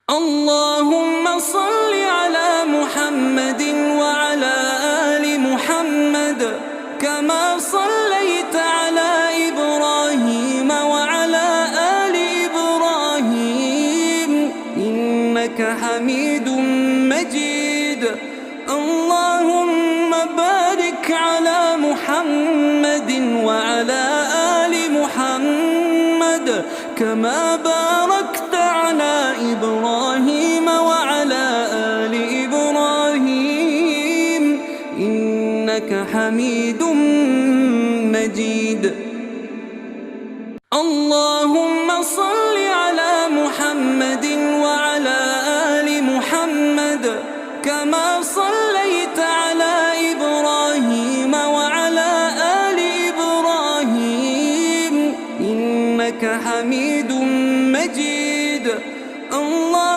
اللهم صل على محمد وعلى آل محمد كما صليت على إبراهيم وعلى آل إبراهيم إنك حميد مجيد. اللهم بارك على محمد وعلى آل محمد كما باركت على إبراهيم وعلى آل إبراهيم إنك حميد مجيد. اللهم صل على محمد وعلى آل محمد كما صليت